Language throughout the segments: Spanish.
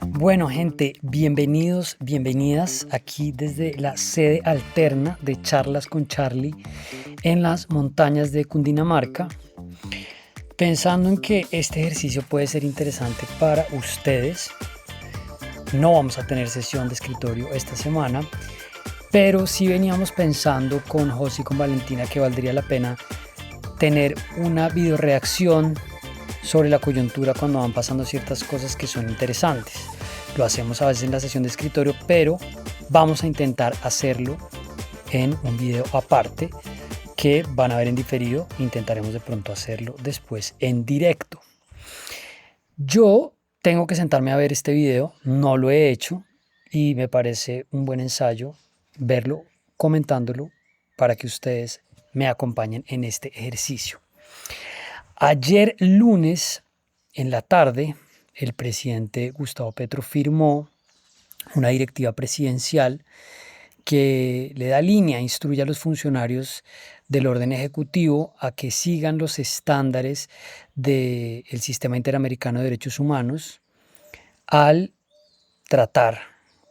Bueno, gente, bienvenidos, bienvenidas aquí desde la sede alterna de Charlas con Charlie en las montañas de Cundinamarca, pensando en que este ejercicio puede ser interesante para ustedes. No vamos a tener sesión de escritorio esta semana, pero sí veníamos pensando con José y con Valentina que valdría la pena tener una videoreacción sobre la coyuntura cuando van pasando ciertas cosas que son interesantes. Lo hacemos a veces en la sesión de escritorio, pero vamos a intentar hacerlo en un video aparte que van a ver en diferido. Intentaremos de pronto hacerlo después en directo. Yo tengo que sentarme a ver este video, no lo he hecho y me parece un buen ensayo verlo comentándolo para que ustedes me acompañen en este ejercicio. Ayer lunes en la tarde, el presidente Gustavo Petro firmó una directiva presidencial que le da línea, instruye a los funcionarios del orden ejecutivo a que sigan los estándares del Sistema Interamericano de Derechos Humanos al tratar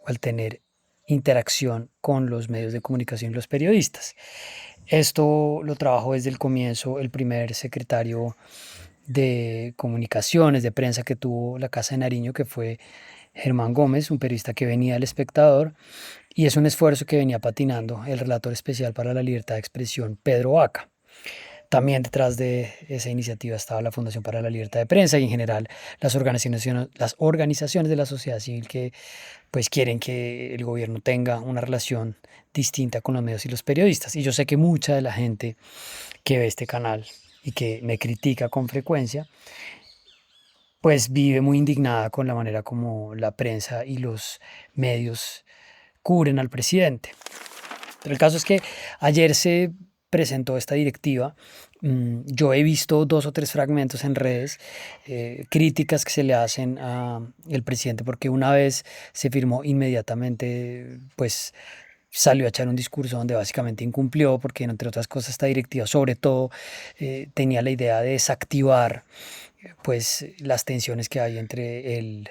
o al tener interacción con los medios de comunicación y los periodistas. Esto lo trabajó desde el comienzo el primer secretario de comunicaciones, de prensa que tuvo la Casa de Nariño, que fue Germán Gómez, un periodista que venía del Espectador, y es un esfuerzo que venía patinando el relator especial para la libertad de expresión, Pedro Vaca. También detrás de esa iniciativa estaba la Fundación para la Libertad de Prensa y en general las organizaciones de la sociedad civil que pues quieren que el gobierno tenga una relación distinta con los medios y los periodistas. Y yo sé que mucha de la gente que ve este canal y que me critica con frecuencia, pues vive muy indignada con la manera como la prensa y los medios cubren al presidente. Pero el caso es que ayer se presentó esta directiva. Yo he visto 2 o 3 fragmentos en redes, críticas que se le hacen al presidente porque una vez se firmó inmediatamente, pues salió a echar un discurso donde básicamente incumplió porque entre otras cosas esta directiva sobre todo tenía la idea de desactivar pues las tensiones que hay entre el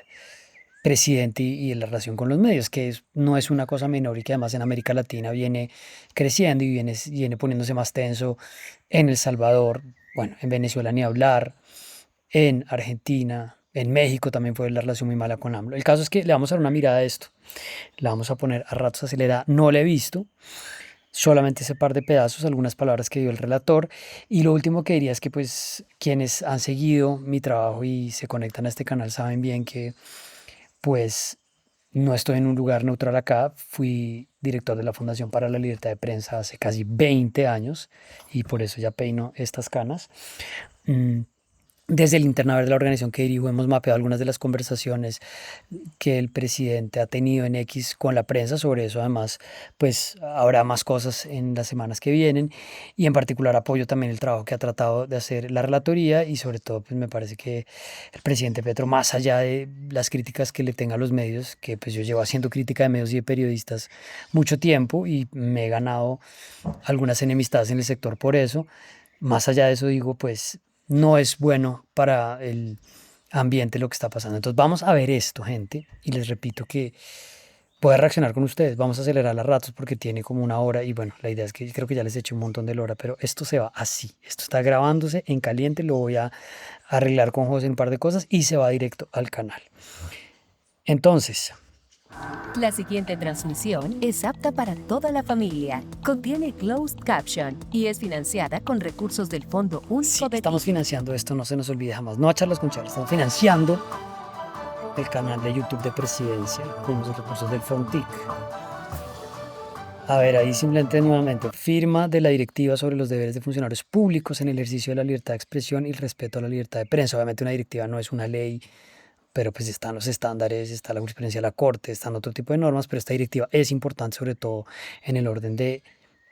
presidente y la relación con los medios, que no es una cosa menor y que además en América Latina viene creciendo y viene poniéndose más tenso en El Salvador, bueno, en Venezuela ni hablar, en Argentina, en México también fue la relación muy mala con AMLO. El caso es que le vamos a dar una mirada a esto, la vamos a poner a ratos acelerada, no la he visto, solamente ese par de pedazos, algunas palabras que dio el relator. Y lo último que diría es que pues quienes han seguido mi trabajo y se conectan a este canal saben bien que pues no estoy en un lugar neutral acá. Fui director de la Fundación para la Libertad de Prensa hace casi 20 años y por eso ya peino estas canas. Desde el Internaver de la organización que dirijo hemos mapeado algunas de las conversaciones que el presidente ha tenido en X con la prensa. Sobre eso además pues habrá más cosas en las semanas que vienen y en particular apoyo también el trabajo que ha tratado de hacer la relatoría y sobre todo pues me parece que el presidente Petro, más allá de las críticas que le tenga a los medios, que pues yo llevo haciendo crítica de medios y de periodistas mucho tiempo y me he ganado algunas enemistades en el sector por eso, más allá de eso digo pues no es bueno para el ambiente lo que está pasando. Entonces vamos a ver esto, gente, y les repito que pueda reaccionar con ustedes. Vamos a acelerar las ratos porque tiene como 1 hora y bueno, la idea es que creo que ya les eché un montón de hora, pero esto se va así. Esto está grabándose en caliente, lo voy a arreglar con José en un par de cosas y se va directo al canal. Entonces, la siguiente transmisión es apta para toda la familia. Contiene closed caption y es financiada con recursos del Fondo Único sí, de... estamos financiando esto, no se nos olvide jamás. No a Charlas con Charlas, estamos financiando el canal de YouTube de Presidencia con los recursos del FONTIC. A ver, ahí simplemente nuevamente, firma de la directiva sobre los deberes de funcionarios públicos en el ejercicio de la libertad de expresión y el respeto a la libertad de prensa. Obviamente una directiva no es una ley, pero pues están los estándares, está la jurisprudencia de la Corte, están otro tipo de normas, pero esta directiva es importante sobre todo en el orden del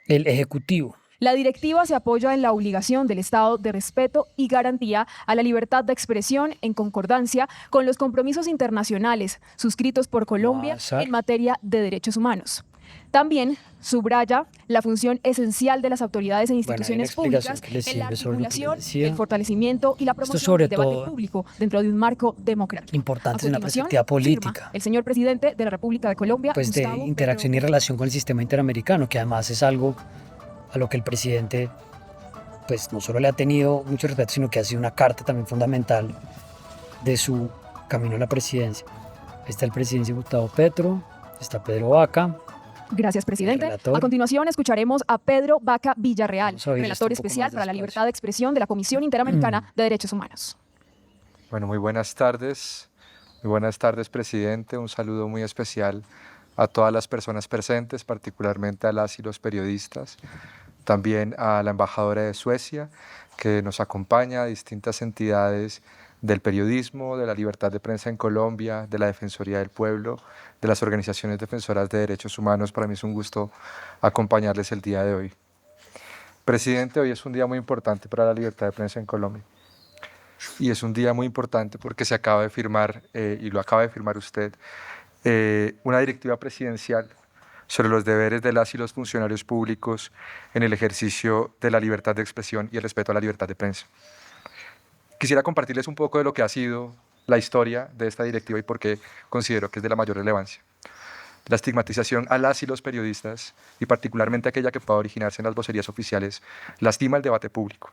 Ejecutivo. La directiva se apoya en la obligación del Estado de respeto y garantía a la libertad de expresión en concordancia con los compromisos internacionales suscritos por Colombia en materia de derechos humanos. También subraya la función esencial de las autoridades e Bueno, hay una instituciones explicación públicas que les en la sirve sobre lo que les articulación, decía. el fortalecimiento y la Esto promoción sobre del debate todo público dentro de un marco democrático. A importante desde una continuación, perspectiva firma política, el señor presidente de la República de Colombia, pues de Gustavo interacción y Petro. relación con el sistema interamericano, que además es algo a lo que el presidente pues no solo le ha tenido mucho respeto, sino que ha sido una carta también fundamental de su camino a la presidencia. Ahí está el presidente Gustavo Petro, está Pedro Vaca, Gracias, el presidente. relator. A continuación, escucharemos a Pedro Vaca Villarreal, Vamos a oír esto relator un poco especial más para la despacio. libertad de expresión de la Comisión Interamericana de Derechos Humanos. Bueno, muy buenas tardes. Muy buenas tardes, presidente. Un saludo muy especial a todas las personas presentes, particularmente a las y los periodistas. También a la embajadora de Suecia, que nos acompaña, a distintas entidades del periodismo, de la libertad de prensa en Colombia, de la Defensoría del Pueblo, de las organizaciones defensoras de derechos humanos. Para mí es un gusto acompañarles el día de hoy. Presidente, hoy es un día muy importante para la libertad de prensa en Colombia. Y es un día muy importante porque se acaba de firmar, y lo acaba de firmar usted, una directiva presidencial sobre los deberes de las y los funcionarios públicos en el ejercicio de la libertad de expresión y el respeto a la libertad de prensa. Quisiera compartirles un poco de lo que ha sido la historia de esta directiva y por qué considero que es de la mayor relevancia. La estigmatización a las y los periodistas, y particularmente aquella que pueda originarse en las vocerías oficiales, lastima el debate público.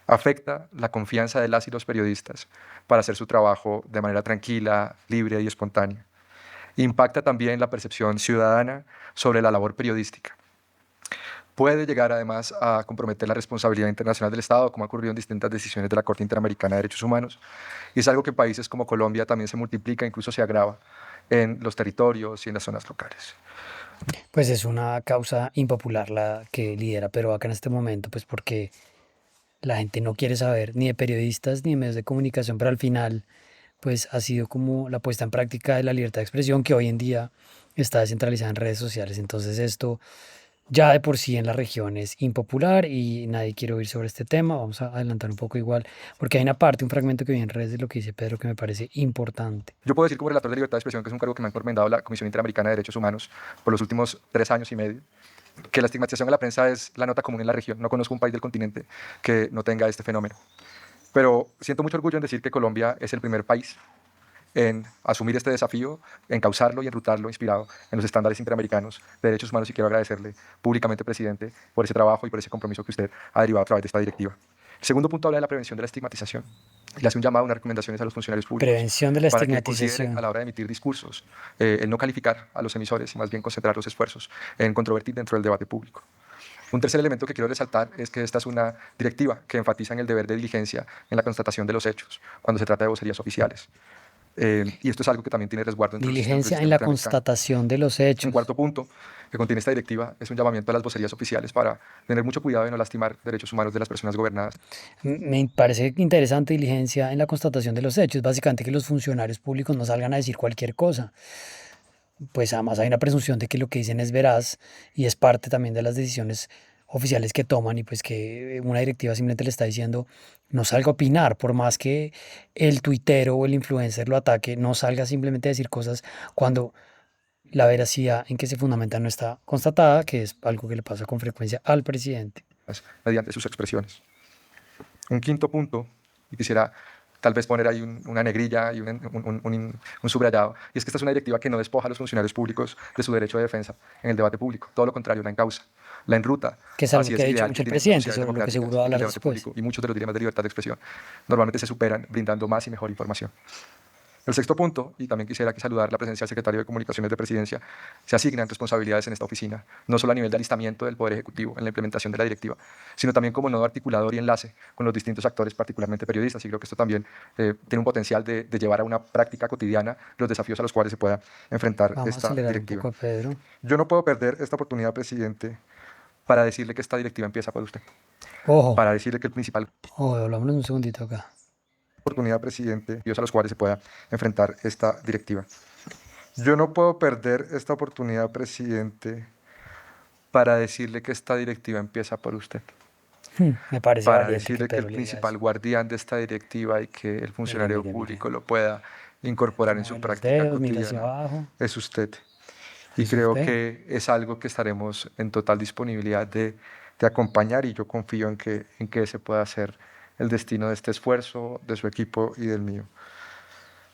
Afecta la confianza de las y los periodistas para hacer su trabajo de manera tranquila, libre y espontánea. Impacta también la percepción ciudadana sobre la labor periodística. Puede llegar además a comprometer la responsabilidad internacional del Estado, como ha ocurrido en distintas decisiones de la Corte Interamericana de Derechos Humanos. Y es algo que en países como Colombia también se multiplica, incluso se agrava en los territorios y en las zonas locales. Pues es una causa impopular la que lidera Pedro Vaca en este momento, pues porque la gente no quiere saber ni de periodistas ni de medios de comunicación, pero al final pues ha sido como la puesta en práctica de la libertad de expresión que hoy en día está descentralizada en redes sociales. Entonces esto ya de por sí en la región es impopular y nadie quiere oír sobre este tema. Vamos a adelantar un poco igual, porque hay una parte, un fragmento que viene en redes de lo que dice Pedro que me parece importante. Yo puedo decir como relator de libertad de expresión, que es un cargo que me ha encomendado la Comisión Interamericana de Derechos Humanos por los últimos 3 años y medio, que la estigmatización a la prensa es la nota común en la región. No conozco un país del continente que no tenga este fenómeno. Pero siento mucho orgullo en decir que Colombia es el primer país en asumir este desafío, encauzarlo y enrutarlo inspirado en los estándares interamericanos de derechos humanos, y quiero agradecerle públicamente, presidente, por ese trabajo y por ese compromiso que usted ha derivado a través de esta directiva. El segundo punto habla de la prevención de la estigmatización. Le hace un llamado, unas recomendaciones a los funcionarios públicos Prevención de la para que estigmatización. consideren a la hora de emitir discursos el no calificar a los emisores y más bien concentrar los esfuerzos en controvertir dentro del debate público. Un tercer elemento que quiero resaltar es que esta es una directiva que enfatiza en el deber de diligencia en la constatación de los hechos cuando se trata de vocerías oficiales. Y esto es algo que también tiene resguardo entre Diligencia en la constatación de los hechos. Un cuarto punto que contiene esta directiva es un llamamiento a las vocerías oficiales para tener mucho cuidado de no lastimar derechos humanos de las personas gobernadas. Me parece interesante diligencia en la constatación de los hechos. Básicamente que los funcionarios públicos no salgan a decir cualquier cosa. Pues además hay una presunción de que lo que dicen es veraz y es parte también de las decisiones oficiales que toman, y pues que una directiva simplemente le está diciendo no salga a opinar, por más que el tuitero o el influencer lo ataque, no salga simplemente a decir cosas cuando la veracidad en que se fundamenta no está constatada, que es algo que le pasa con frecuencia al presidente. Mediante sus expresiones. Un quinto punto, y quisiera tal vez poner ahí una negrilla y un subrayado, y es que esta es una directiva que no despoja a los funcionarios públicos de su derecho de defensa en el debate público, todo lo contrario, la encausa, la enruta. Que es algo que ha dicho mucho el presidente, sobre lo que seguro va a hablar después. Y muchos de los dilemas de libertad de expresión normalmente se superan brindando más y mejor información. El sexto punto, y también quisiera saludar la presencia del secretario de Comunicaciones de Presidencia, se asignan responsabilidades en esta oficina, no solo a nivel de alistamiento del Poder Ejecutivo en la implementación de la directiva, sino también como nodo articulador y enlace con los distintos actores, particularmente periodistas, y creo que esto también tiene un potencial de llevar a una práctica cotidiana los desafíos a los cuales se pueda enfrentar esta directiva. Un poco a Pedro. Yo no puedo perder esta oportunidad, presidente, para decirle que esta directiva empieza por usted. Ojo. Para decirle que el principal... Hablámonos un segundito acá. Oportunidad, presidente, a los cuales se pueda enfrentar esta directiva. Yo no puedo perder esta oportunidad, presidente, para decirle que esta directiva empieza por usted. Me parece para valiente decirle que el principal guardián de esta directiva y que el funcionario público lo pueda incorporar en su práctica cotidiana es usted. Y ¿Dice creo usted? que es algo que estaremos en total disponibilidad de acompañar, y yo confío en que ese pueda ser el destino de este esfuerzo, de su equipo y del mío.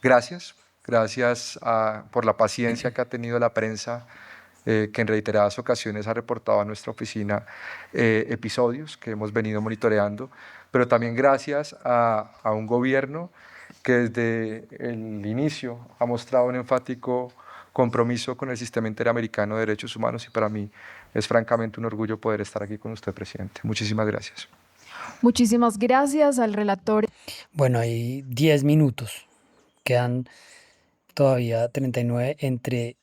Gracias, gracias por la paciencia que ha tenido la prensa, que en reiteradas ocasiones ha reportado a nuestra oficina episodios que hemos venido monitoreando, pero también gracias a un gobierno que desde el inicio ha mostrado un enfático compromiso con el sistema interamericano de derechos humanos, y para mí es francamente un orgullo poder estar aquí con usted, presidente. Muchísimas gracias. Muchísimas gracias al relator. Bueno, hay 10 minutos. Quedan todavía 39 entre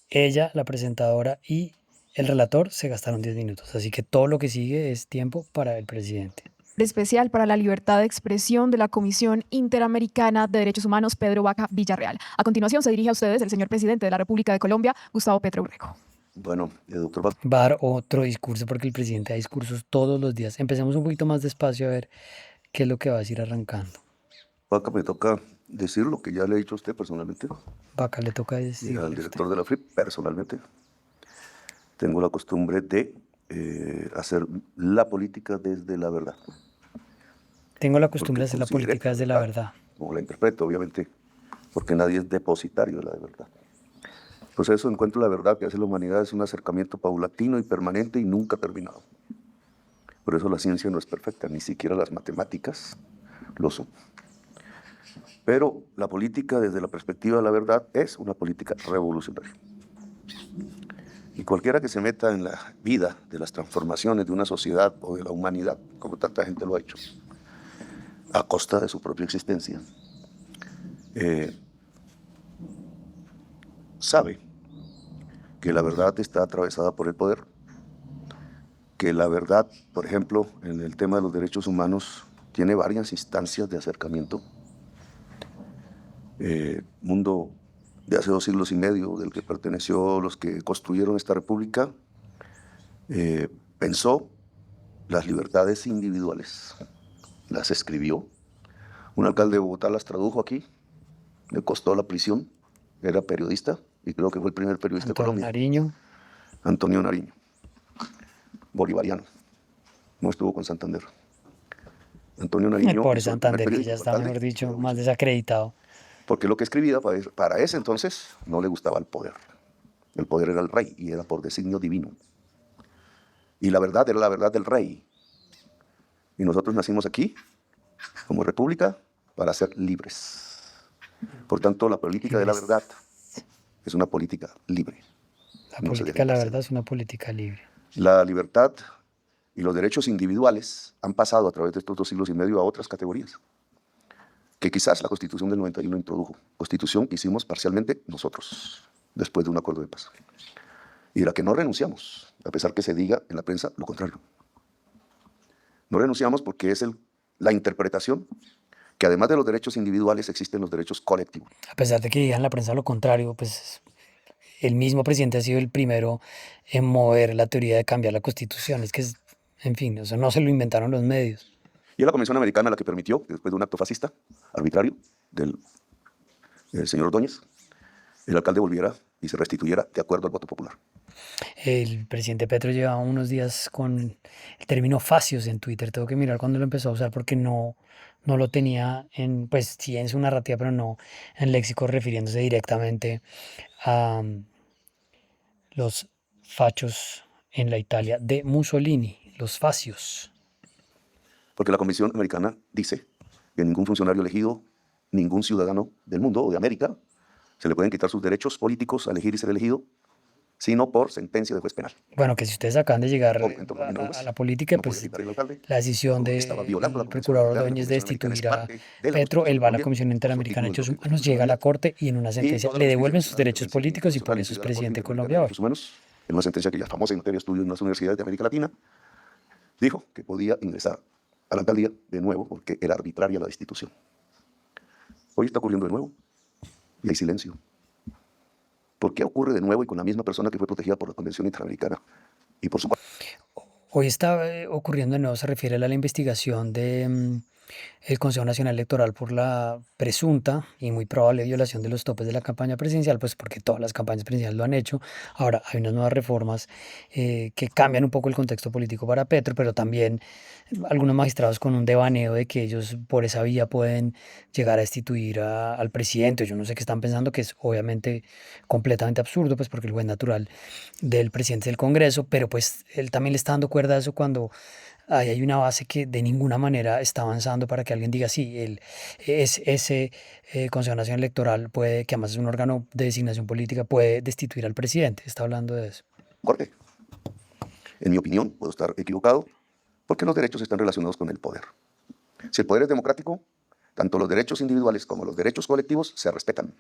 ella, la presentadora, y el relator. Se gastaron 10 minutos. Así que todo lo que sigue es tiempo para el presidente. Especial para la libertad de expresión de la Comisión Interamericana de Derechos Humanos, Pedro Vaca Villarreal. A continuación se dirige a ustedes el señor presidente de la República de Colombia, Gustavo Petro Urrego. Bueno, doctor Va a dar otro discurso porque el presidente da discursos todos los días. Empecemos un poquito más despacio a ver qué es lo que va a decir arrancando. Vaca, me toca decir lo que ya le he dicho a usted personalmente Vaca, le toca y decir al director de la FRIP personalmente. Tengo la costumbre de hacer la política desde la verdad. Tengo la costumbre de Porque hacer la consideré política que desde la verdad. como la interpreto, obviamente, porque nadie es depositario de la verdad. El proceso de encuentro de la verdad que hace la humanidad es un acercamiento paulatino y permanente y nunca terminado. Por eso la ciencia no es perfecta, ni siquiera las matemáticas lo son. Pero la política desde la perspectiva de la verdad es una política revolucionaria. Y cualquiera que se meta en la vida de las transformaciones de una sociedad o de la humanidad, como tanta gente lo ha hecho, a costa de su propia existencia, sabe que la verdad está atravesada por el poder, que la verdad, por ejemplo, en el tema de los derechos humanos, tiene varias instancias de acercamiento. Mundo de hace 2 siglos y medio, del que perteneció los que construyeron esta república, pensó las libertades individuales, las escribió. Un alcalde de Bogotá las tradujo aquí, le costó la prisión, era periodista y creo que fue el primer periodista de Antonio Colombia. Nariño. Antonio Nariño, bolivariano, no estuvo con Santander. Antonio El Nariño pobre hizo el primer Santander, que periódico, ya está, alcalde, mejor dicho, pero más desacreditado. porque lo que escribía para ese entonces no le gustaba el poder. El poder era el rey y era por designio divino. Y la verdad era la verdad del rey. Y nosotros nacimos aquí, como república, para ser libres. Por tanto, la política de la Libres. verdad es una política libre. La No se política deje de la hacer. verdad es una política libre. La libertad y los derechos individuales han pasado a través de estos 2 siglos y medio a otras categorías, que quizás la Constitución del 91 introdujo. Constitución que hicimos parcialmente nosotros, después de un acuerdo de paz. Y de la que no renunciamos, a pesar que se diga en la prensa lo contrario. No renunciamos porque es la interpretación que además de los derechos individuales existen los derechos colectivos. A pesar de que digan en la prensa lo contrario, pues el mismo presidente ha sido el primero en mover la teoría de cambiar la constitución. Es que, en fin, eso no se lo inventaron los medios. Y es la Convención Americana la que permitió que después de un acto fascista, arbitrario, del señor Ordóñez, el alcalde volviera y se restituyera de acuerdo al voto popular. El presidente Petro lleva unos días con el término facios en Twitter. Tengo que mirar cuándo lo empezó a usar porque no lo tenía pues sí en su narrativa, pero no en léxico, refiriéndose directamente a los fachos en la Italia de Mussolini, los facios. Porque la Convención Americana dice que ningún funcionario elegido, ningún ciudadano del mundo o de América, se le pueden quitar sus derechos políticos a elegir y ser elegido, sino por sentencia de juez penal. Bueno, que si ustedes acaban de llegar Obviamente, porque no, a pues, la política, no podía pues quitar el alcalde, la decisión porque del estaba violando la Convención procurador Americana. Ordóñez La de Convención Americana es destituir a parte de la Petro, él va a la Constitución Comisión colombiana, Interamericana de por su Derechos título de Humanos, llega a la constitucionalidad, Corte y en una y sentencia toda le la devuelven justicia sus de la derechos Convención políticos y por eso es Internacional de la presidente de Corte Colombia Interamericana de hoy. Derechos Humanos, en una sentencia que ya es famosa en materia de estudios en las universidades de América Latina, dijo que podía ingresar a la alcaldía de nuevo porque era arbitraria la destitución. Hoy está ocurriendo de nuevo y hay silencio. ¿Por qué ocurre de nuevo y con la misma persona que fue protegida por la Convención Interamericana y por su... Hoy está ocurriendo de nuevo, se refiere a la investigación de el Consejo Nacional Electoral por la presunta y muy probable violación de los topes de la campaña presidencial, pues porque todas las campañas presidenciales lo han hecho. Ahora hay unas nuevas reformas que cambian un poco el contexto político para Petro, pero también algunos magistrados con un devaneo de que ellos por esa vía pueden llegar a destituir al presidente. Yo no sé qué están pensando, que es obviamente completamente absurdo, pues porque el juez natural del presidente del Congreso, pero pues él también le está dando cuerda a eso cuando ahí hay una base que de ninguna manera está avanzando para que alguien diga sí, ese Consejo Nacional Electoral puede, que además es un órgano de designación política, puede destituir al presidente. Está hablando de eso. Corte. En mi opinión, puedo estar equivocado, porque los derechos están relacionados con el poder. Si el poder es democrático, tanto los derechos individuales como los derechos colectivos se respetan.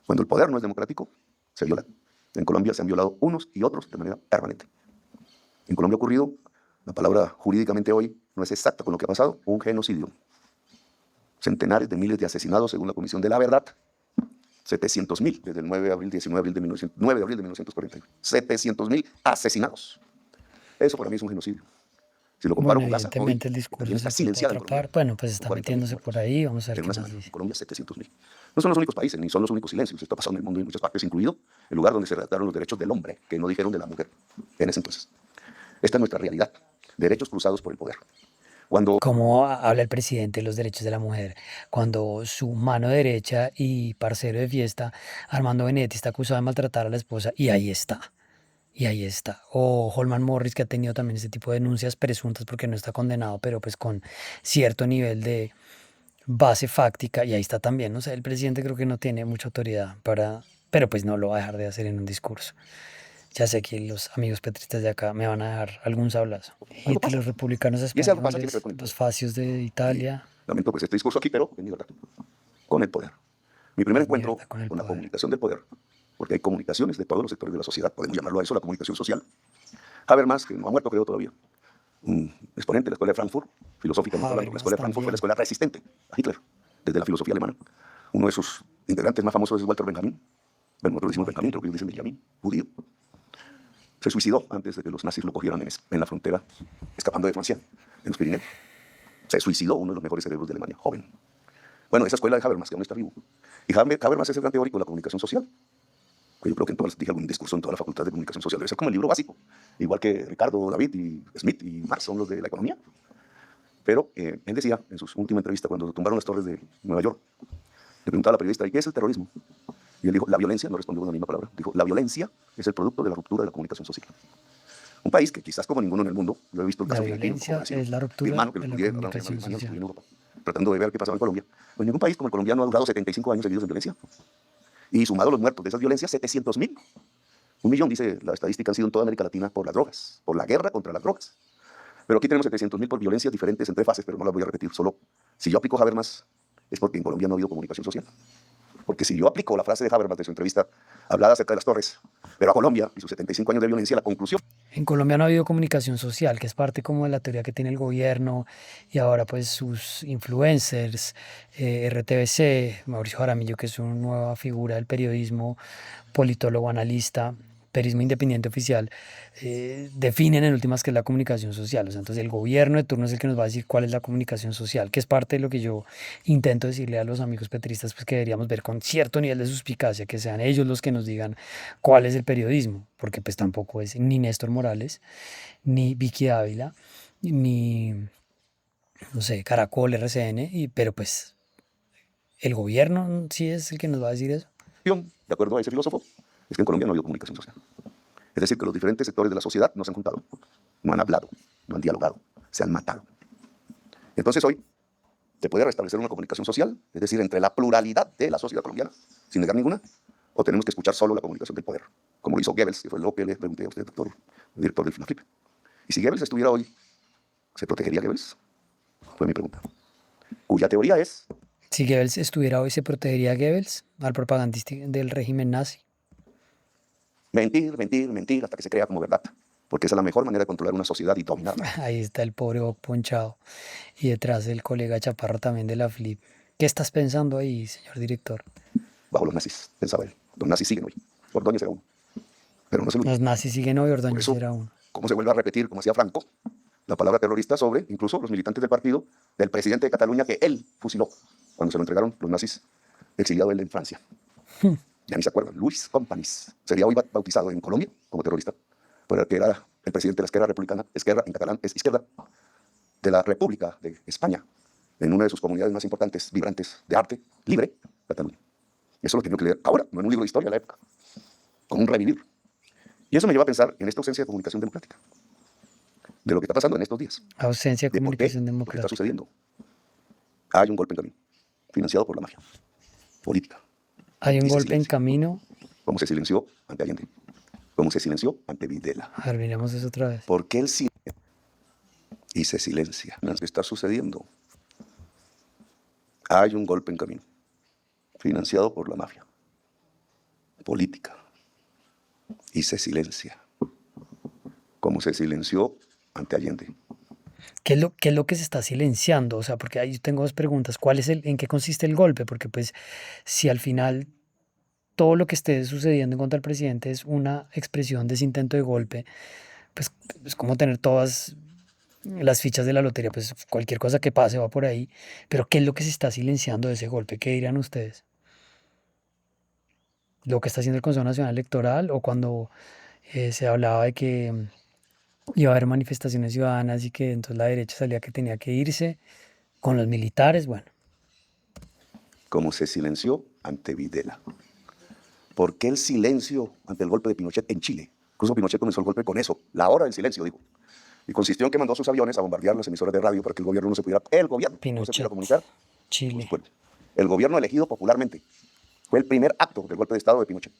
Cuando el poder no es democrático, se viola. En Colombia se han violado unos y otros de manera permanente. En Colombia ha ocurrido, la palabra jurídicamente hoy no es exacta con lo que ha pasado, un genocidio. Centenares de miles de asesinados según la Comisión de la Verdad. 700.000 desde el 9 de abril, 9 de abril de 1941. 700.000 asesinados. Eso para mí es un genocidio. Si lo comparo Bueno, con Gaza, hoy evidentemente el discurso está se fue silenciada por en otra Colombia. parte. Bueno, pues está 40.000 metiéndose por muertos. ahí. Vamos a ver En qué una más semana, dice. Colombia 700.000. No son los únicos países, ni son los únicos silencios. Esto ha pasado en el mundo y en muchas partes, incluido el lugar donde se redactaron los derechos del hombre, que no dijeron de la mujer en ese entonces. Esta es nuestra realidad. Derechos cruzados por el poder. Cuando ¿Cómo habla el presidente de los derechos de la mujer cuando su mano derecha y parcero de fiesta, Armando Benedetti, está acusado de maltratar a la esposa y ahí está? Y ahí está. O Holman Morris, que ha tenido también ese tipo de denuncias presuntas porque no está condenado, pero pues con cierto nivel de base fáctica, y ahí está también. O sea, el presidente creo que no tiene mucha autoridad para, pero pues no lo va a dejar de hacer en un discurso. Ya sé que los amigos petristas de acá me van a dejar algún sablazo. Y algo de pasa, los republicanos y ese algo pasa tiene que ver españoles, con el los poder. fascios de Y Italia, lamento pues este discurso aquí, pero en mi verdad, con el poder. Mi primer encuentro mierda con el con la poder. comunicación del poder, porque hay comunicaciones de todos los sectores de la sociedad, podemos llamarlo a eso la comunicación social. Habermas, que no ha muerto creo todavía, un exponente de la escuela de Frankfurt, filosóficamente hablando. La escuela de Frankfurt fue la escuela resistente a Hitler, desde la filosofía alemana. Uno de sus integrantes más famosos es Walter Benjamin. Bueno, nosotros decimos Benjamin, creo que ellos dicen Benjamin, judío. Se suicidó antes de que los nazis lo cogieran en la frontera, escapando de Francia, en los Pirineos. Se suicidó uno de los mejores cerebros de Alemania, joven. Bueno, esa escuela de Habermas, que aún está vivo. Y Habermas es el gran teórico de la comunicación social. Que yo creo que dije algún discurso en toda la facultad de comunicación social. Debe ser como el libro básico. Igual que Ricardo, David y Smith y Marx son los de la economía. Pero él decía en su última entrevista, cuando tumbaron las torres de Nueva York, le preguntaba a la periodista, ¿y qué es el terrorismo? Y él dijo, la violencia, no respondió con la misma palabra, dijo, la violencia es el producto de la ruptura de la comunicación social. Un país que quizás como ninguno en el mundo, yo he visto el La caso argentino, violencia Brasil, es la mi ruptura hermano que de lo la estudié, comunicación Alemania, social. en Europa, tratando de ver qué pasaba en Colombia. Pues ningún país como el colombiano ha durado 75 años seguidos en violencia. Y sumado los muertos de esas violencias, 700.000. 1.000.000, dice la estadística, han sido en toda América Latina por las drogas, por la guerra contra las drogas. Pero aquí tenemos 700.000 por violencias diferentes en 3 fases, pero no las voy a repetir. Solo si yo aplico Habermas, es porque en Colombia no ha habido comunicación social. Porque si yo aplico la frase de Habermas de su entrevista, hablada acerca de las torres, pero a Colombia y sus 75 años de violencia, la conclusión En Colombia no ha habido comunicación social, que es parte como de la teoría que tiene el gobierno y ahora pues sus influencers, RTBC, Mauricio Jaramillo, que es una nueva figura del periodismo, politólogo, analista, periodismo independiente oficial, definen en últimas qué es la comunicación social. O sea, entonces el gobierno de turno es el que nos va a decir cuál es la comunicación social, que es parte de lo que yo intento decirle a los amigos petristas, pues que deberíamos ver con cierto nivel de suspicacia, que sean ellos los que nos digan cuál es el periodismo, porque pues tampoco es ni Néstor Morales, ni Vicky Dávila, ni, no sé, Caracol, RCN, pero pues el gobierno sí es el que nos va a decir eso. de acuerdo a ese filósofo, es que en Colombia no ha habido comunicación social. Es decir, que los diferentes sectores de la sociedad no se han juntado, no han hablado, no han dialogado, se han matado. Entonces hoy se puede restablecer una comunicación social, es decir, entre la pluralidad de la sociedad colombiana, sin negar ninguna, o tenemos que escuchar solo la comunicación del poder, como lo hizo Goebbels, que fue lo que le pregunté a usted, doctor, el director del FNAFLIP. Y si Goebbels estuviera hoy, ¿se protegería Goebbels? Fue mi pregunta. Cuya teoría es, Si Goebbels estuviera hoy, ¿se protegería a Goebbels, al propagandista del régimen nazi? mentir, mentir, mentir, hasta que se crea como verdad. Porque esa es la mejor manera de controlar una sociedad y dominarla. Ahí está el pobre Boc ponchado. Y detrás el colega Chaparro también de la FLIP. ¿Qué estás pensando ahí, señor director? Bajo los nazis, pensaba él. Los nazis siguen hoy. Ordóñez era uno. Pero no es el único. Los nazis siguen hoy, Por Ordóñez eso, era uno. ¿cómo se vuelve a repetir, como hacía Franco, la palabra terrorista sobre incluso los militantes del partido del presidente de Cataluña que él fusiló cuando se lo entregaron los nazis, exiliado él en Francia. Ya ni se acuerdan, Luis Companys sería hoy bautizado en Colombia como terrorista, porque era el presidente de la Esquerra Republicana, Esquerra en catalán es izquierda, de la República de España, en una de sus comunidades más importantes, vibrantes, de arte libre, Cataluña. Eso lo tengo que leer ahora, no en un libro de historia de la época, con un revivir. Y eso me lleva a pensar en esta ausencia de comunicación democrática, de lo que está pasando en estos días, Ausencia de de por qué comunicación lo que está democrática. sucediendo. Hay un golpe en camino, financiado por la mafia política. Hay un Y se golpe en silencia. camino. Como se silenció ante Allende, como se silenció ante Videla. A ver, miremos eso otra vez. ¿Por qué el silencio? Y se silencia. ¿Qué está sucediendo? Hay un golpe en camino, financiado por la mafia política, y se silencia, como se silenció ante Allende. ¿Qué es lo que se está silenciando? O sea, porque ahí yo tengo dos preguntas. ¿En qué consiste el golpe? Porque pues si al final todo lo que esté sucediendo en contra del presidente es una expresión de ese intento de golpe, pues es como tener todas las fichas de la lotería, pues cualquier cosa que pase va por ahí. Pero ¿qué es lo que se está silenciando de ese golpe? ¿Qué dirían ustedes? ¿Lo que está haciendo el Consejo Nacional Electoral o cuando se hablaba de que iba a haber manifestaciones ciudadanas y que entonces la derecha salía que tenía que irse con los militares? Bueno, Como se silenció ante Videla. ¿Por qué el silencio ante el golpe de Pinochet en Chile? Incluso Pinochet comenzó el golpe con eso, la hora del silencio, dijo. Y consistió en que mandó sus aviones a bombardear las emisoras de radio para que el gobierno no se pudiera Pinochet, comunicar. Chile. Pues, el gobierno elegido popularmente. Fue el primer acto del golpe de Estado de Pinochet.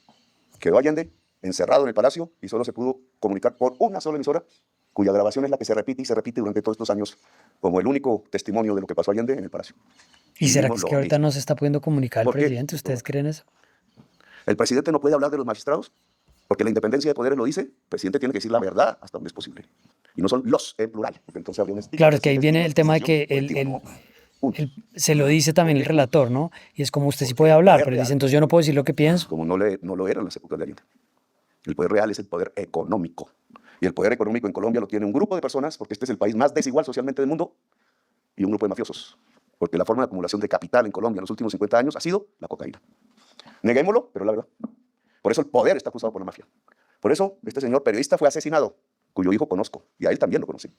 Quedó Allende encerrado en el palacio y solo se pudo comunicar por una sola emisora, cuya grabación es la que se repite y se repite durante todos estos años como el único testimonio de lo que pasó Allende en el palacio. ¿Y será que vimos es lo que ahorita mismo. no se está pudiendo comunicar el ¿Por qué? presidente? ¿Ustedes creen eso? El presidente no puede hablar de los magistrados porque la independencia de poderes lo dice. El presidente tiene que decir la verdad hasta donde es posible. Y no son los en plural, porque entonces habría un estigma. Claro, es que ahí viene el tema de que Colectivo, no. Uno. se lo dice también el relator, ¿no? Y es como usted sí Porque puede el hablar, poder pero él dice, real, entonces yo no puedo decir lo que pienso. como no lo era en las épocas de Allende. El poder real es el poder económico. Y el poder económico en Colombia lo tiene un grupo de personas, porque este es el país más desigual socialmente del mundo, y un grupo de mafiosos. Porque la forma de acumulación de capital en Colombia en los últimos 50 años ha sido la cocaína. Neguémoslo, pero es la verdad. Por eso el poder está acusado por la mafia. Por eso este señor periodista fue asesinado, cuyo hijo conozco, y a él también lo conocí.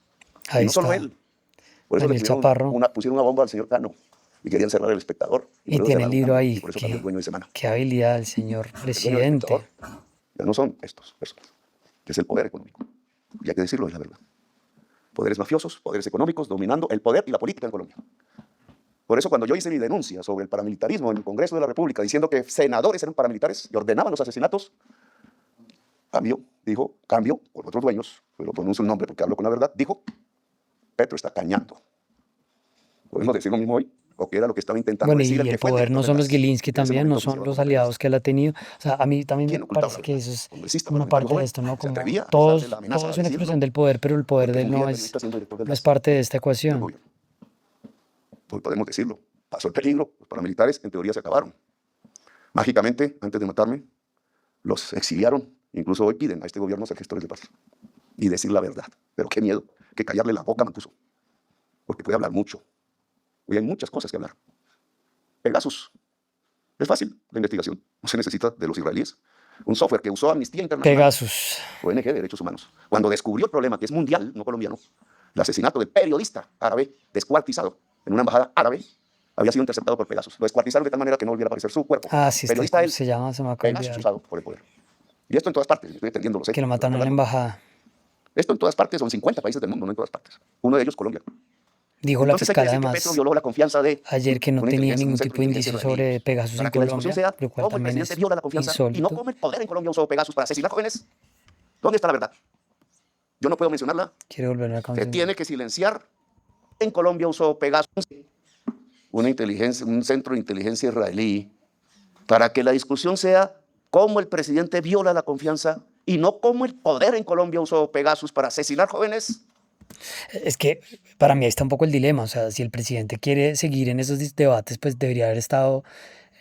Ahí Y no solo está. él. Por eso Daniel Chaparro. pusieron una bomba al señor Cano y querían cerrar el Espectador. Y por eso tiene el cerraron libro Cano, ahí. Y por eso cambió el dueño de semana. Qué habilidad el señor El dueño del presidente. Espectador ya no son estos personas, que es el poder económico. Y hay que decirlo, es la verdad. Poderes mafiosos, poderes económicos, dominando el poder y la política en Colombia. Por eso cuando yo hice mi denuncia sobre el paramilitarismo en el Congreso de la República, diciendo que senadores eran paramilitares y ordenaban los asesinatos, cambio, por otros dueños, pero pronuncio el nombre porque hablo con la verdad, dijo, Petro está cañando. Podemos decir lo mismo hoy, o que era lo que estaba intentando Bueno, y decir el que el fue poder director no son de los las- Gilinski en ese también, no momento son oficiaba los como aliados que él ha tenido. O sea, a mí también ¿Quién me ocultaba parece la que verdad? eso es Congresista, una parte de parlamentario esto, ¿no? joven, se Como atrevía a todos, lanzarle la amenaza todo es a una decirlo, expresión del poder, pero el poder porque de él un día no periodista siendo director del no es DAS, parte de esta del ecuación. gobierno. Pues podemos decirlo, pasó el peligro, los paramilitares en teoría se acabaron. Mágicamente, antes de matarme, los exiliaron. Incluso hoy piden a este gobierno ser gestores de paz y decir la verdad. Pero qué miedo, que callarle la boca a Mancuso, porque puede hablar mucho. Hoy hay muchas cosas que hablar. Pegasus. Es fácil la investigación. No se necesita de los israelíes. Un software que usó Amnistía Internacional, Pegasus. ONG de Derechos Humanos, cuando descubrió el problema, que es mundial, no colombiano, el asesinato del periodista árabe descuartizado en una embajada árabe, había sido interceptado por Pegasus. Lo descuartizaron de tal manera que no volviera a aparecer su cuerpo. Ah, sí, Periodista ¿cómo él, se llama? Se me acaba de Pegasus olvidar. usado por el poder. Y esto en todas partes, estoy entendiendo, lo sé. Que lo mataron en la embajada. Esto en todas partes, son 50 países del mundo, no en todas partes. Uno de ellos, Colombia. Dijo la Entonces hay que fiscal decir que además Petro violó la confianza de ayer que no una tenía inteligencia, ningún un centro tipo de inteligencia indicio sobre israelí. Pegasus Para en que la discusión Colombia, sea lo cual cómo el también presidente es viola la confianza y no insólito. cómo el poder en Colombia usó Pegasus para asesinar jóvenes. ¿Dónde está la verdad? Yo no puedo mencionarla. Quiero volver a la Se canción. tiene que silenciar. En Colombia usó Pegasus, un centro de inteligencia israelí, para que la discusión sea cómo el presidente viola la confianza y no cómo el poder en Colombia usó Pegasus para asesinar jóvenes. Es que para mí ahí está un poco el dilema. O sea, si el presidente quiere seguir en esos debates, pues debería haber estado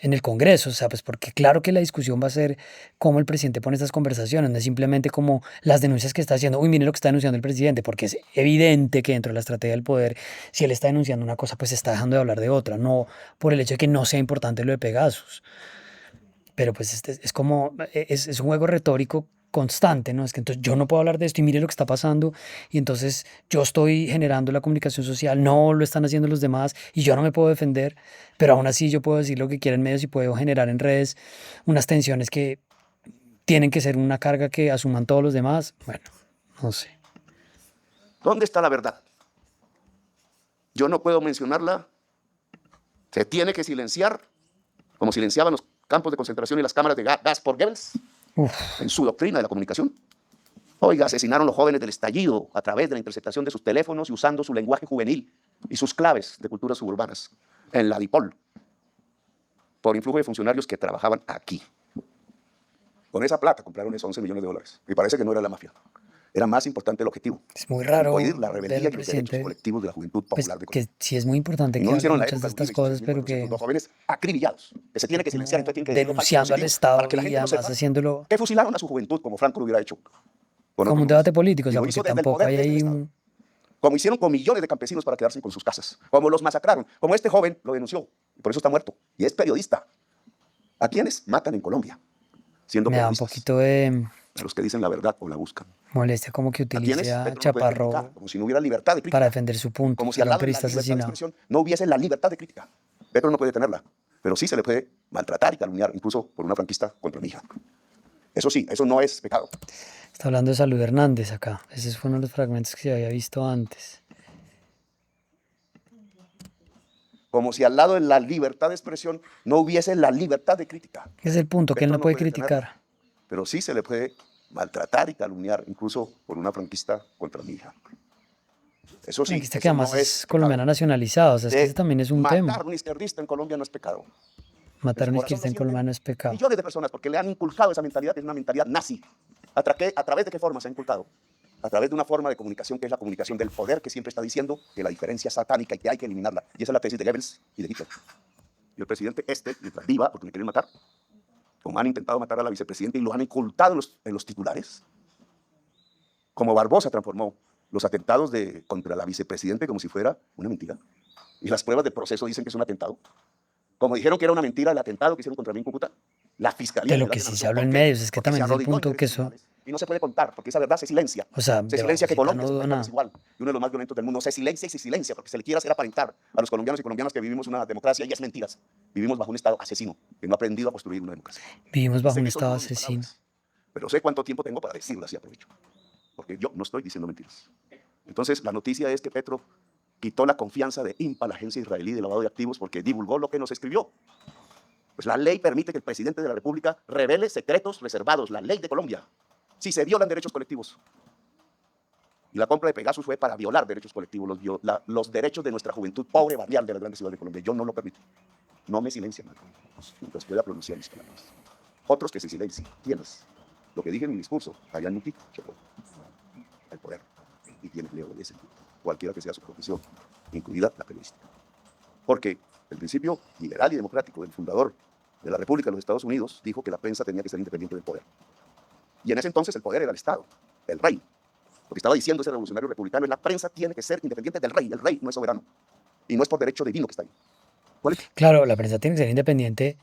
en el Congreso, o sea, pues porque claro que la discusión va a ser cómo el presidente pone estas conversaciones, no es simplemente como las denuncias que está haciendo, uy, miren lo que está denunciando el presidente, porque es evidente que dentro de la estrategia del poder, si él está denunciando una cosa, pues está dejando de hablar de otra, no por el hecho de que no sea importante lo de Pegasus. Pero pues es como, es un juego retórico constante, ¿no? Es que entonces yo no puedo hablar de esto y mire lo que está pasando y entonces yo estoy generando la comunicación social, no lo están haciendo los demás y yo no me puedo defender, pero aún así yo puedo decir lo que quiera en medios y puedo generar en redes unas tensiones que tienen que ser una carga que asuman todos los demás. Bueno, no sé. ¿Dónde está la verdad? Yo no puedo mencionarla. Se tiene que silenciar, como silenciaban los campos de concentración y las cámaras de gas por Goebbels, Uf, en su doctrina de la comunicación. Oiga, asesinaron los jóvenes del estallido a través de la interceptación de sus teléfonos y usando su lenguaje juvenil y sus claves de culturas suburbanas en la DIPOL, por influjo de funcionarios que trabajaban aquí. Con esa plata compraron esos 11 millones de dólares. Y parece que no era la mafia. Era más importante el objetivo. es muy raro Impedir la ver rebeldía al y los derechos presidente, colectivos de la juventud pues popular de que Colombia. sí es muy importante Y que no lo hable hicieron en la muchas época de de estas cosas, pero que los jóvenes acribillados, que se tiene que silenciar, entonces tienen que decir los falsos denunciando al positivos Estado para que la y gente no además sepa haciéndolo que fusilaron a su juventud, como Franco lo hubiera hecho con como otros un debate jóvenes. político, o Y sea, lo porque hizo desde el tampoco poder, hay desde el ahí Estado. un... Como hicieron con millones de campesinos para quedarse con sus casas, como los masacraron, como este joven lo denunció, y por eso está muerto, y es periodista. ¿A quiénes matan en Colombia? Siendo Me da un periodistas, poquito de a los que dicen la verdad o la buscan. molestia como que ¿A utilice quiénes? a Petro no puede criticar, Chaparro como si no hubiera libertad de para crítica, defender su punto, como si al sería un lado de la periodista libertad de asesinado. expresión no hubiese la libertad de crítica. Petro no puede tenerla, pero sí se le puede maltratar y calumniar, incluso por una franquista contra mi hija. Eso sí, eso no es pecado. Está hablando de Salud Hernández acá. Ese fue uno de los fragmentos que se había visto antes. Como si al lado de la libertad de expresión no hubiese la libertad de crítica. Es el punto, que él Petro no no puede puede tenerla, criticar. pero sí se le puede maltratar y calumniar, incluso por una franquista contra mi hija. Eso sí, Aquí está que eso además no es es colombiana pecado. nacionalizada, o sea, es que ese también es un tema. Matar a un izquierdista en Colombia no es pecado. En Matar a su un corazón izquierdista lo en sienten Colombia no es pecado. millones de personas porque le han inculcado esa mentalidad, que es una mentalidad nazi. ¿A través de qué forma se ha inculcado? A través de una forma de comunicación que es la comunicación del poder, que siempre está diciendo que la diferencia es satánica y que hay que eliminarla. Y esa es la tesis de Goebbels y de Hitler. Y el presidente mientras viva, porque me quieren matar, como han intentado matar a la vicepresidenta y lo han incultado en los titulares, como Barbosa transformó los atentados contra la vicepresidenta como si fuera una mentira. Y las pruebas del proceso dicen que es un atentado. Como dijeron que era una mentira el atentado que hicieron contra mí en Cúcuta, la Fiscalía De lo General que de la sí se Nación, habla ¿por en qué? medios, es que Porque se también es el arrodilló en punto que derechos eso, humanos. Y no se puede contar, porque esa verdad se silencia. o sea, Se de silencia que Bogotá Colombia no es un dudo país nada. desigual y uno de los más violentos del mundo. Se silencia y se silencia, porque se le quiere hacer aparentar a los colombianos y colombianas que vivimos una democracia, y es mentiras. Vivimos bajo un Estado asesino, que no ha aprendido a construir una democracia. Vivimos Y bajo sé un que eso estado no son mis asesino. palabras, pero sé cuánto tiempo tengo para decirlas y aprovecho. Porque yo no estoy diciendo mentiras. Entonces, la noticia es que Petro quitó la confianza de INPA, la agencia israelí de lavado de activos, porque divulgó lo que nos escribió. Pues la ley permite que el presidente de la República revele secretos reservados, la ley de Colombia, si se violan derechos colectivos. Y la compra de Pegasus fue para violar derechos colectivos, los derechos de nuestra juventud pobre, barrial de las grandes ciudades de Colombia. Yo no lo permito. No me silencian, mientras pueda pronunciar mis palabras. Otros que se silencien. ¿Quiénes? Lo que dije en mi discurso, allá en Mutic, el poder. Y quienes le obedecen, cualquiera que sea su profesión, incluida la periodística. Porque el principio liberal y democrático del fundador de la República de los Estados Unidos dijo que la prensa tenía que ser independiente del poder. Y en ese entonces el poder era el Estado, el rey. Lo que estaba diciendo ese revolucionario republicano es: la prensa tiene que ser independiente del rey. El rey no es soberano. Y no es por derecho divino que está ahí. ¿Cuál es? Claro, la prensa tiene que ser independiente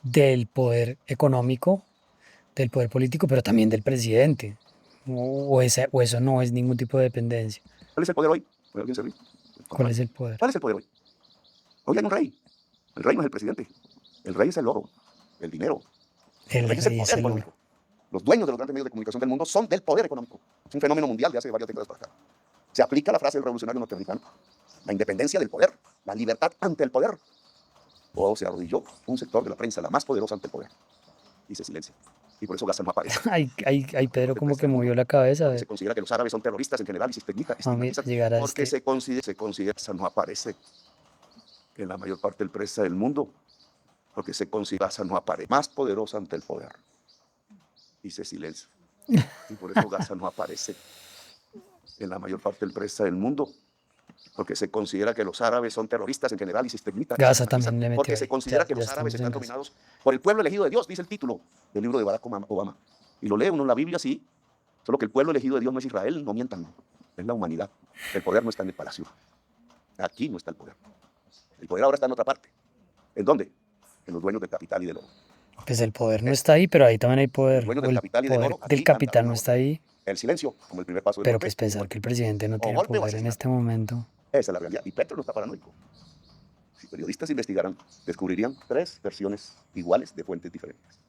del poder económico, del poder político, pero también del presidente. O eso no es ningún tipo de dependencia. ¿Cuál es el poder hoy? ¿Alguien se ríe? ¿Cuál es el poder? ¿Cuál es el poder hoy? Hoy hay un rey. El rey no es el presidente. El rey es el oro, el dinero. El rey es el rey es poder el oro. económico. Los dueños de los grandes medios de comunicación del mundo son del poder económico. Es un fenómeno mundial de hace varias décadas para acá. Se aplica la frase del revolucionario norteamericano: la independencia del poder, la libertad ante el poder. O se arrodilló un sector de la prensa, la más poderosa, ante el poder. Y se silencia. Y por eso Gaza no aparece. Ay, Pedro como que movió la cabeza. A Se ver, considera que los árabes son terroristas en general y se vamos estigmatizan. a llegar a Porque este. se considera que Gaza no aparece en la mayor parte del prensa del mundo. Porque se considera que Gaza no aparece más poderosa ante el poder. Y se silencia. Y por eso Gaza no aparece en la mayor parte del prensa del mundo. porque se considera que los árabes son terroristas en general y sistemitas. Gaza también le metió Porque ahí. se considera Ya- que ya los árabes estamos en están Gaza. dominados por el pueblo elegido de Dios, dice el título del libro de Barack Obama. Y lo lee uno en la Biblia, sí, solo que el pueblo elegido de Dios no es Israel, no mientan, es la humanidad. El poder no está en el palacio. Aquí no está el poder. El poder ahora está en otra parte. ¿En dónde? En los dueños del capital y del oro. Pues el poder no está ahí, pero ahí también hay poder. Los dueños O del el capital y del poder oro, del aquí capital mandan no está ahí. El silencio, como el primer paso del Pero golpe. pues pensar que el presidente no O tiene golpe o poder en asesinato. este momento. Esa es la realidad. Y Petro no está paranoico. Si periodistas investigaran, descubrirían 3 versiones iguales de fuentes diferentes.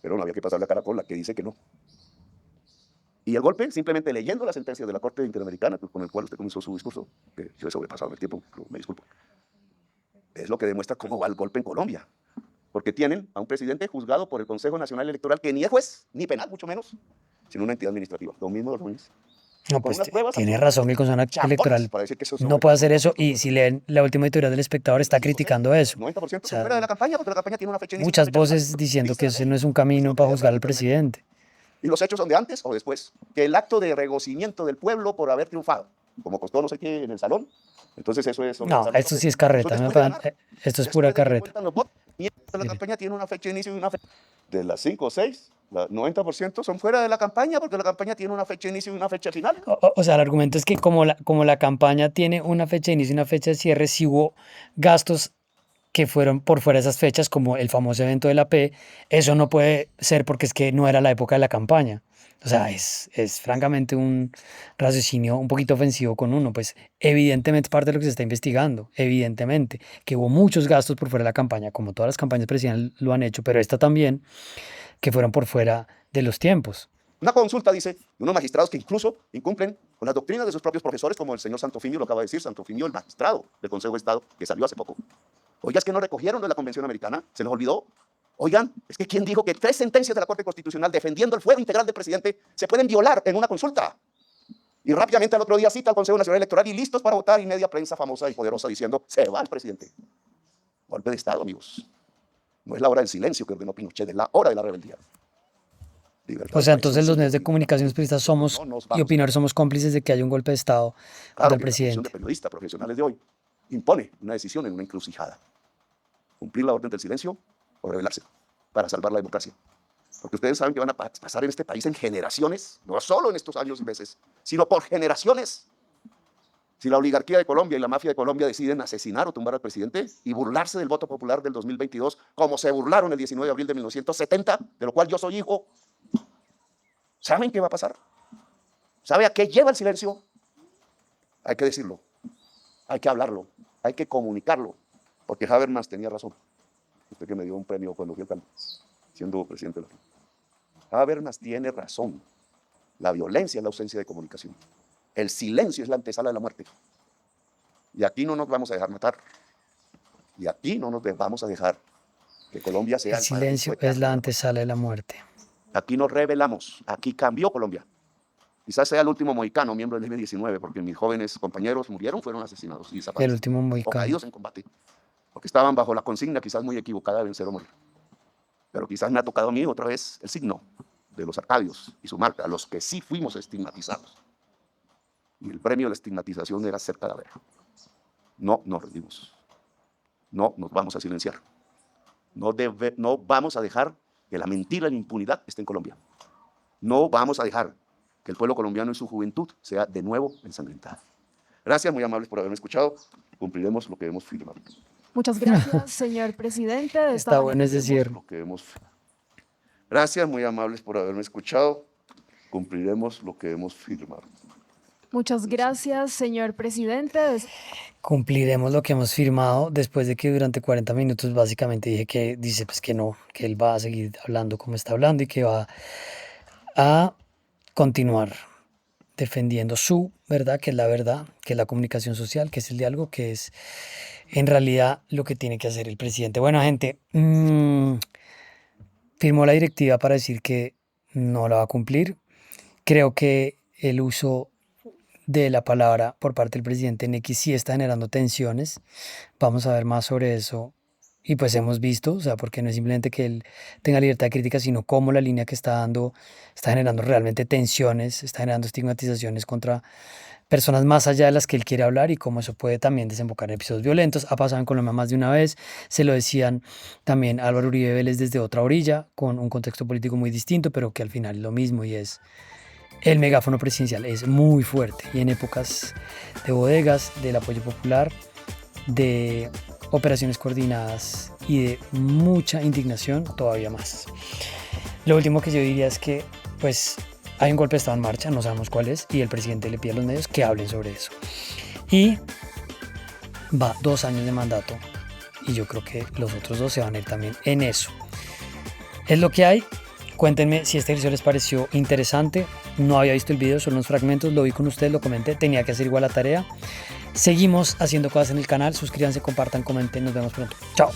Pero no había que pasarle a Caracol, la que dice que no. Y el golpe, simplemente leyendo la sentencia de la Corte Interamericana, con el cual usted comenzó su discurso, que yo he sobrepasado el tiempo, pero me disculpo, es lo que demuestra cómo va el golpe en Colombia. Porque tienen a un presidente juzgado por el Consejo Nacional Electoral, que ni es juez, ni penal, mucho menos, sino una entidad administrativa. Lo mismo de los jueces. No, Con pues unas pruebas tiene absolutamente razón el Consejo chaponas Electoral. para decir que eso es No puede hacer eso y si leen la última editorial del Espectador está criticando eso. 90% O sea, son fuera de la campaña, porque la campaña tiene una fecha inicial, muchas una fecha final. voces diciendo Dice que la ese ley. no es un camino para juzgar al Literalmente. presidente. ¿Y los hechos son de antes o después? Que el acto de regocijamiento del pueblo por haber triunfado, como costó no sé qué en el salón, entonces eso es... No, esto sí es carreta. Eso me después de pa- ganar. esto es pura Después de que carreta. cuentan los votos, y la Mire. campaña tiene una fecha de inicio y una fecha... De las 5 o 6, el 90% son fuera de la campaña, porque la campaña tiene una fecha de inicio y una fecha final. O sea, el argumento es que como la campaña tiene una fecha de inicio y una fecha de cierre, si hubo gastos que fueron por fuera de esas fechas, como el famoso evento de la P, eso no puede ser porque es que no era la época de la campaña. O sea, es francamente un raciocinio un poquito ofensivo con uno. Pues evidentemente parte de lo que se está investigando, evidentemente, que hubo muchos gastos por fuera de la campaña, como todas las campañas presidenciales lo han hecho, pero esta también, que fueron por fuera de los tiempos. Una consulta, dice, de unos magistrados que incluso incumplen con las doctrinas de sus propios profesores, como el señor Santofimio lo acaba de decir, Santofimio, el magistrado del Consejo de Estado, que salió hace poco. Oiga, es que no recogieron de la Convención Americana, se les olvidó. Oigan, es que ¿quién dijo que 3 sentencias de la Corte Constitucional defendiendo el fuero integral del presidente se pueden violar en una consulta? Y rápidamente al otro día cita al Consejo Nacional Electoral y listos para votar, y media prensa famosa y poderosa diciendo, se va el presidente. Golpe de Estado, amigos. No es la hora del silencio que ordenó Pinochet, es la hora de la rebeldía. Libertad O sea, del país, entonces los sí, medios de sí. comunicación periodistas somos No nos y vamos. opinadores somos cómplices de que haya un golpe de Estado contra Claro el que la profesión de presidente. periodista profesionales de hoy impone una decisión en una encrucijada. Cumplir la orden del silencio o rebelarse para salvar la democracia. Porque ustedes saben que van a pasar en este país en generaciones, no solo en estos años y meses, sino por generaciones. Si la oligarquía de Colombia y la mafia de Colombia deciden asesinar o tumbar al presidente y burlarse del voto popular del 2022, como se burlaron el 19 de abril de 1970, de lo cual yo soy hijo, ¿saben qué va a pasar? ¿Sabe a qué lleva el silencio? Hay que decirlo, hay que hablarlo, hay que comunicarlo, porque Habermas tenía razón. Usted que me dio un premio cuando fui alcalde, siendo presidente de la República. Habermas tiene razón. La violencia es la ausencia de comunicación. El silencio es la antesala de la muerte. Y aquí no nos vamos a dejar matar. Y aquí no nos vamos a dejar que Colombia sea El silencio es la antesala de la muerte. Aquí nos rebelamos. Aquí cambió Colombia. Quizás sea el último mohicano, miembro del M-19, porque mis jóvenes compañeros murieron, fueron asesinados y El desaparecidos. último O mohicano. caídos en combate. Porque estaban bajo la consigna, quizás muy equivocada, de vencer o morir. Pero quizás me ha tocado a mí otra vez el signo de los arcadios y su marca, a los que sí fuimos estigmatizados. Y el premio de la estigmatización era ser cadáver. No nos rendimos. No nos vamos a silenciar. No vamos a dejar que la mentira y la impunidad esté en Colombia. No vamos a dejar que el pueblo colombiano en su juventud sea de nuevo ensangrentada. Gracias, muy amables por haberme escuchado. Cumpliremos lo que hemos firmado. Muchas gracias, señor presidente. De esta Está manera- bueno ese cierre. Lo que hemos... Gracias, muy amables por haberme escuchado. Cumpliremos lo que hemos firmado. Muchas gracias, señor presidente. Cumpliremos lo que hemos firmado después de que durante 40 minutos básicamente dice pues que no, que él va a seguir hablando como está hablando y que va a continuar defendiendo su verdad, que es la verdad, que es la comunicación social, que es el diálogo, que es en realidad lo que tiene que hacer el presidente. Bueno, gente, firmó la directiva para decir que no la va a cumplir. Creo que el uso de la palabra por parte del presidente en X sí está generando tensiones. Vamos a ver más sobre eso. Y pues hemos visto, o sea, porque no es simplemente que él tenga libertad de crítica, sino cómo la línea que está dando está generando realmente tensiones, está generando estigmatizaciones contra personas más allá de las que él quiere hablar y cómo eso puede también desembocar en episodios violentos. Ha pasado en Colombia más de una vez, se lo decían también a Álvaro Uribe Vélez desde otra orilla, con un contexto político muy distinto, pero que al final es lo mismo y es el megáfono presidencial, es muy fuerte y en épocas de bodegas, del apoyo popular, de operaciones coordinadas y de mucha indignación, todavía más. Lo último que yo diría es que pues hay un golpe de Estado en marcha, no sabemos cuál es, y el presidente le pide a los medios que hablen sobre eso. Y va 2 años de mandato y yo creo que los otros 2 se van a ir también en eso. Es lo que hay. Cuéntenme si este ejercicio les pareció interesante. No había visto el video, solo unos fragmentos, lo vi con ustedes, lo comenté, tenía que hacer igual la tarea. Seguimos haciendo cosas en el canal, suscríbanse, compartan, comenten, nos vemos pronto. Chao.